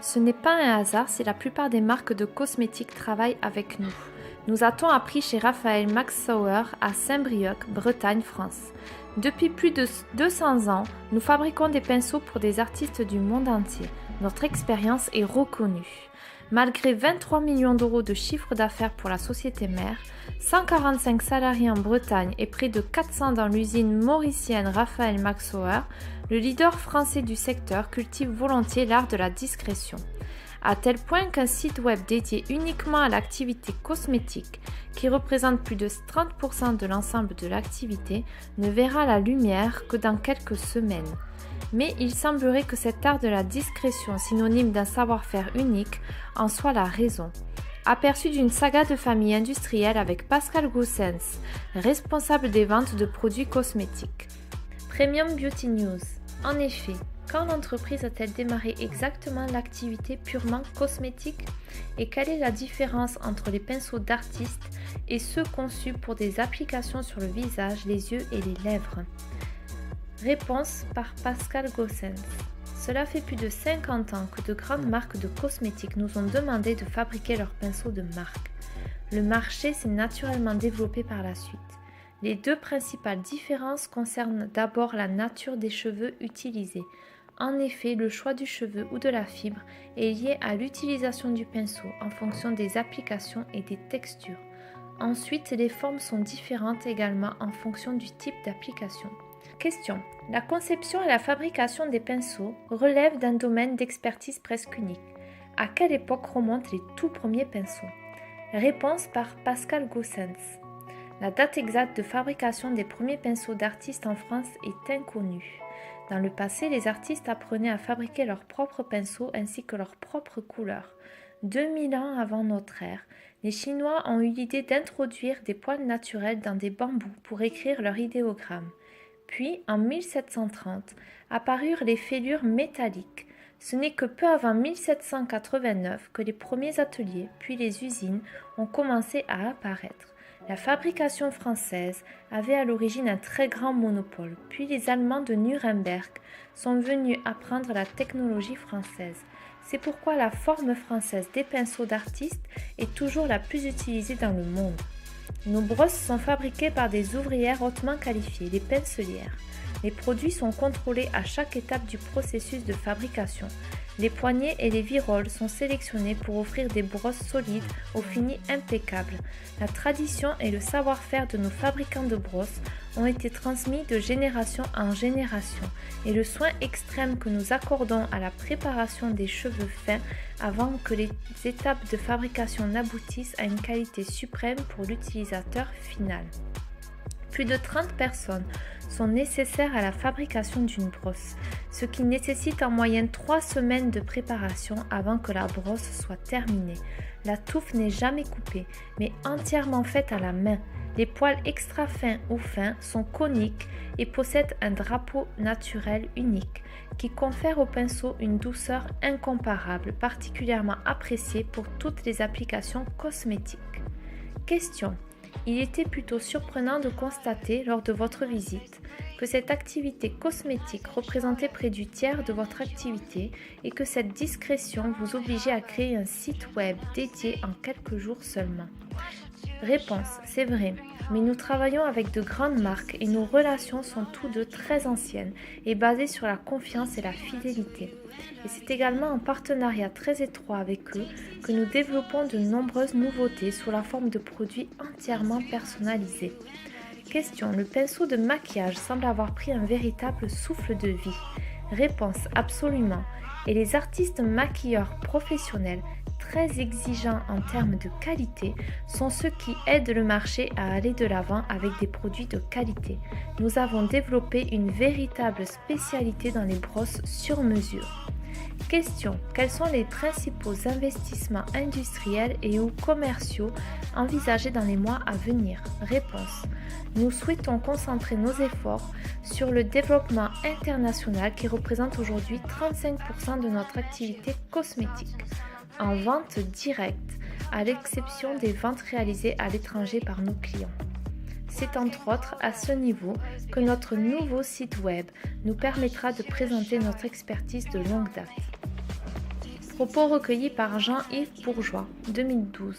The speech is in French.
Ce n'est pas un hasard si la plupart des marques de cosmétiques travaillent avec nous. Nous a-t-on appris chez Raphaël Maxauer à Saint-Brieuc, Bretagne, France. Depuis plus de 200 ans, nous fabriquons des pinceaux pour des artistes du monde entier. Notre expérience est reconnue. Malgré 23 millions d'euros de chiffre d'affaires pour la société mère, 145 salariés en Bretagne et près de 400 dans l'usine mauricienne Raphaël Maxauer, le leader français du secteur cultive volontiers l'art de la discrétion. À tel point qu'un site web dédié uniquement à l'activité cosmétique, qui représente plus de 30% de l'ensemble de l'activité, ne verra la lumière que dans quelques semaines. Mais il semblerait que cet art de la discrétion, synonyme d'un savoir-faire unique, en soit la raison. Aperçu d'une saga de famille industrielle avec Pascal Goossens, responsable des ventes de produits cosmétiques. Premium Beauty News. En effet, quand l'entreprise a-t-elle démarré exactement l'activité purement cosmétique? Et quelle est la différence entre les pinceaux d'artistes et ceux conçus pour des applications sur le visage, les yeux et les lèvres? Réponse par Pascal Goossens. Cela fait plus de 50 ans que de grandes marques de cosmétiques nous ont demandé de fabriquer leurs pinceaux de marque. Le marché s'est naturellement développé par la suite. Les deux principales différences concernent d'abord la nature des cheveux utilisés. En effet, le choix du cheveu ou de la fibre est lié à l'utilisation du pinceau en fonction des applications et des textures. Ensuite, les formes sont différentes également en fonction du type d'application. Question. La conception et la fabrication des pinceaux relèvent d'un domaine d'expertise presque unique. À quelle époque remontent les tout premiers pinceaux? Réponse par Pascal Goossens. La date exacte de fabrication des premiers pinceaux d'artistes en France est inconnue. Dans le passé, les artistes apprenaient à fabriquer leurs propres pinceaux ainsi que leurs propres couleurs. 2000 ans avant notre ère, les Chinois ont eu l'idée d'introduire des poils naturels dans des bambous pour écrire leur idéogramme. Puis, en 1730, apparurent les fêlures métalliques. Ce n'est que peu avant 1789 que les premiers ateliers, puis les usines, ont commencé à apparaître. La fabrication française avait à l'origine un très grand monopole, puis les Allemands de Nuremberg sont venus apprendre la technologie française. C'est pourquoi la forme française des pinceaux d'artistes est toujours la plus utilisée dans le monde. Nos brosses sont fabriquées par des ouvrières hautement qualifiées, les pincelières. Les produits sont contrôlés à chaque étape du processus de fabrication. Les poignées et les viroles sont sélectionnés pour offrir des brosses solides au fini impeccable. La tradition et le savoir-faire de nos fabricants de brosses ont été transmis de génération en génération et le soin extrême que nous accordons à la préparation des cheveux fins avant que les étapes de fabrication n'aboutissent à une qualité suprême pour l'utilisateur final. Plus de 30 personnes sont nécessaires à la fabrication d'une brosse, ce qui nécessite en moyenne 3 semaines de préparation avant que la brosse soit terminée. La touffe n'est jamais coupée, mais entièrement faite à la main. Les poils extra fins ou fins sont coniques et possèdent un drapeau naturel unique qui confère au pinceau une douceur incomparable, particulièrement appréciée pour toutes les applications cosmétiques. Question. Il était plutôt surprenant de constater lors de votre visite que cette activité cosmétique représentait près du tiers de votre activité et que cette discrétion vous obligeait à créer un site web dédié en quelques jours seulement. Réponse, c'est vrai, mais nous travaillons avec de grandes marques et nos relations sont toutes deux très anciennes et basées sur la confiance et la fidélité. Et c'est également en partenariat très étroit avec eux que nous développons de nombreuses nouveautés sous la forme de produits entièrement personnalisés. Question, le pinceau de maquillage semble avoir pris un véritable souffle de vie. Réponse, absolument. Et les artistes maquilleurs professionnels, très exigeants en termes de qualité, sont ceux qui aident le marché à aller de l'avant avec des produits de qualité. Nous avons développé une véritable spécialité dans les brosses sur mesure. Question. Quels sont les principaux investissements industriels et ou commerciaux envisagés dans les mois à venir? Réponse. Nous souhaitons concentrer nos efforts sur le développement international qui représente aujourd'hui 35% de notre activité cosmétique, en vente directe, à l'exception des ventes réalisées à l'étranger par nos clients. C'est entre autres à ce niveau que notre nouveau site web nous permettra de présenter notre expertise de longue date. Propos recueillis par Jean-Yves Bourgeois, 2012.